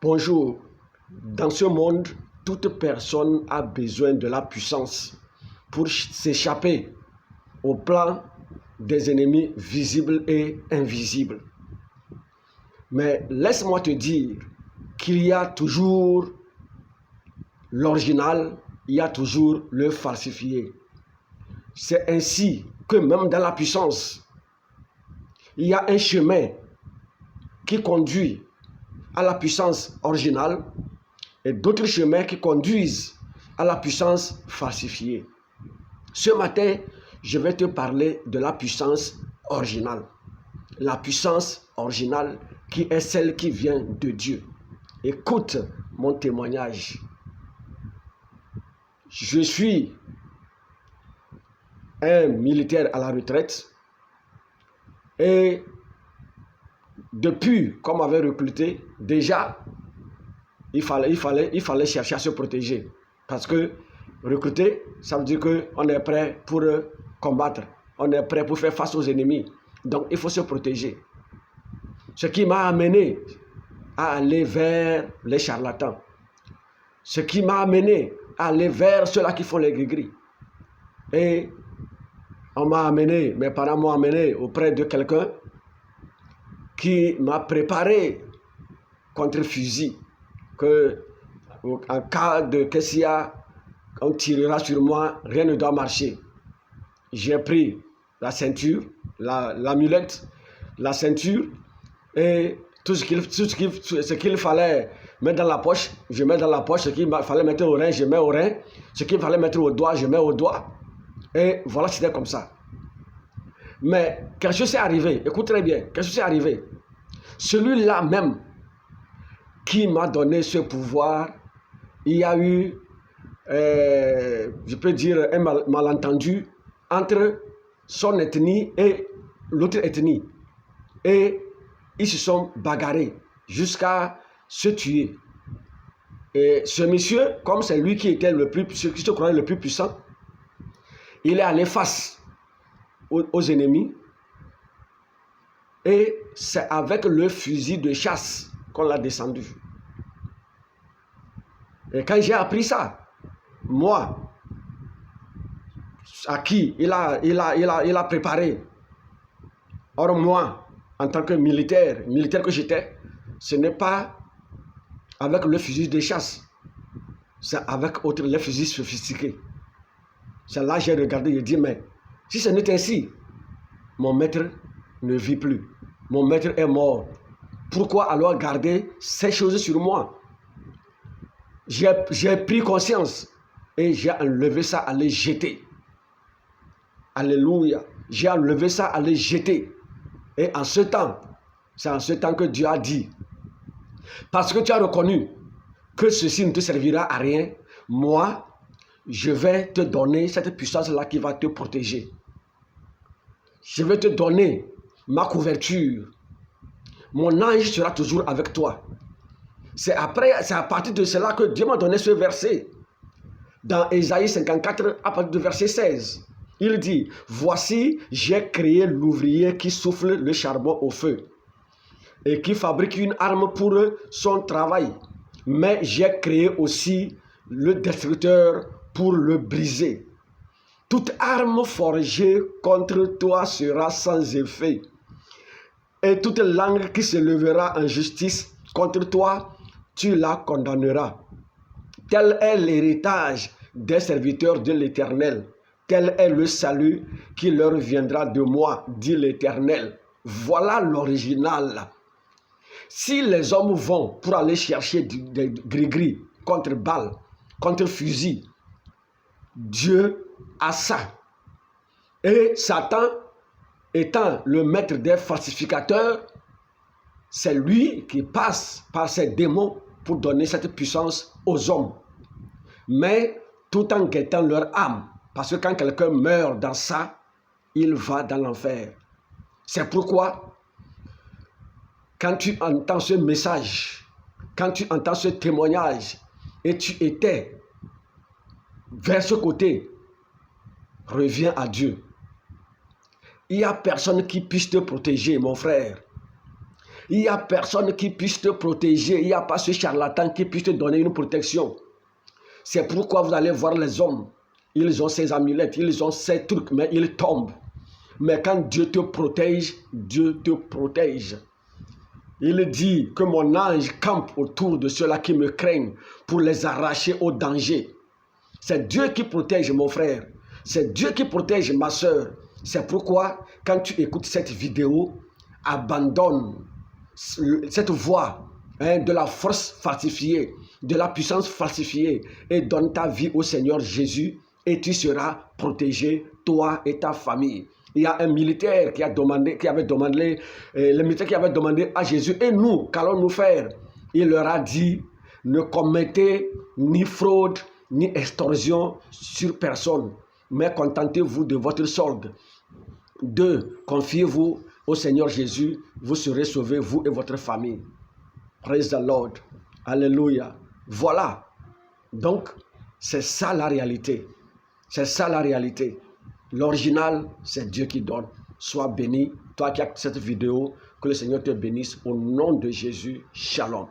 Bonjour. Dans ce monde, toute personne a besoin de la puissance pour s'échapper au plan des ennemis visibles et invisibles. Mais laisse-moi te dire qu'il y a toujours l'original, il y a toujours le falsifié. C'est ainsi que même dans la puissance, il y a un chemin qui conduit à la puissance originale et d'autres chemins qui conduisent à la puissance falsifiée. Ce matin, je vais te parler de la puissance originale. La puissance originale qui est celle qui vient de Dieu. Écoute mon témoignage. Je suis un militaire à la retraite et depuis qu'on m'avait recruté, déjà, il fallait chercher à se protéger. Parce que recruter, ça veut dire qu'on est prêt pour combattre. On est prêt pour faire face aux ennemis. Donc, il faut se protéger. Ce qui m'a amené à aller vers les charlatans. Ce qui m'a amené à aller vers ceux-là qui font les gris-gris. Et mes parents m'ont amené auprès de quelqu'un qui m'a préparé contre fusil. Que en cas de Kessia, on tirera sur moi, rien ne doit marcher. J'ai pris la ceinture, l'amulette, la ceinture et tout ce qu'il fallait mettre dans la poche, je mets dans la poche. Ce qu'il fallait mettre au rein, je mets au rein. Ce qu'il fallait mettre au doigt, je mets au doigt. Et voilà, c'était comme ça. Mais quelque chose s'est arrivé, écoute très bien, quelque chose s'est arrivé. Celui-là même qui m'a donné ce pouvoir, il y a eu, je peux dire, un malentendu entre son ethnie et l'autre ethnie. Et ils se sont bagarrés jusqu'à se tuer. Et ce monsieur, comme c'est lui qui était qui se croyait le plus puissant, il est allé face aux ennemis. Et c'est avec le fusil de chasse qu'on l'a descendu. Et quand j'ai appris ça, moi, à qui il a préparé, or moi, en tant que militaire que j'étais, ce n'est pas avec le fusil de chasse, c'est avec les fusils sophistiqués. C'est là que j'ai regardé et dit, mais si ce n'est ainsi, mon maître ne vit plus. Mon maître est mort. Pourquoi alors garder ces choses sur moi? J'ai pris conscience et j'ai enlevé ça à les jeter. Alléluia. J'ai enlevé ça à les jeter. Et en ce temps, c'est en ce temps que Dieu a dit, parce que tu as reconnu que ceci ne te servira à rien, moi, je vais te donner cette puissance-là qui va te protéger. Je vais te donner ma couverture. Mon ange sera toujours avec toi. C'est à partir de cela que Dieu m'a donné ce verset. Dans Ésaïe 54, à partir du verset 16, il dit, « Voici, j'ai créé l'ouvrier qui souffle le charbon au feu et qui fabrique une arme pour son travail. Mais j'ai créé aussi le destructeur pour le briser. Toute arme forgée contre toi sera sans effet. Et toute langue qui se lèvera en justice contre toi, tu la condamneras. Tel est l'héritage des serviteurs de l'Éternel. Tel est le salut qui leur viendra de moi, dit l'Éternel. » Voilà l'original. Si les hommes vont pour aller chercher des gris-gris contre balles, contre fusil, Dieu a ça. Et Satan, étant le maître des falsificateurs, c'est lui qui passe par ses démons pour donner cette puissance aux hommes. Mais tout en guettant leur âme. Parce que quand quelqu'un meurt dans ça, il va dans l'enfer. C'est pourquoi, quand tu entends ce message, quand tu entends ce témoignage, et tu étais vers ce côté, reviens à Dieu. Il n'y a personne qui puisse te protéger, mon frère. Il n'y a personne qui puisse te protéger. Il n'y a pas ce charlatan qui puisse te donner une protection. C'est pourquoi vous allez voir les hommes. Ils ont ces amulettes, ils ont ces trucs, mais ils tombent. Mais quand Dieu te protège, Dieu te protège. Il dit que mon ange campe autour de ceux-là qui me craignent pour les arracher au danger. C'est Dieu qui protège mon frère. C'est Dieu qui protège ma soeur. C'est pourquoi, quand tu écoutes cette vidéo, abandonne cette voie de la force falsifiée, de la puissance falsifiée, et donne ta vie au Seigneur Jésus, et tu seras protégé, toi et ta famille. Il y a un militaire qui avait demandé à Jésus, et nous, qu'allons-nous faire? Il leur a dit, ne commettez ni fraude, ni extorsion sur personne, mais contentez-vous de votre solde. 2. Confiez-vous au Seigneur Jésus, vous serez sauvés, vous et votre famille. Praise the Lord. Alléluia. Voilà. Donc, c'est ça la réalité. C'est ça la réalité. L'original, c'est Dieu qui donne. Sois béni. Toi qui as cette vidéo, que le Seigneur te bénisse au nom de Jésus. Shalom.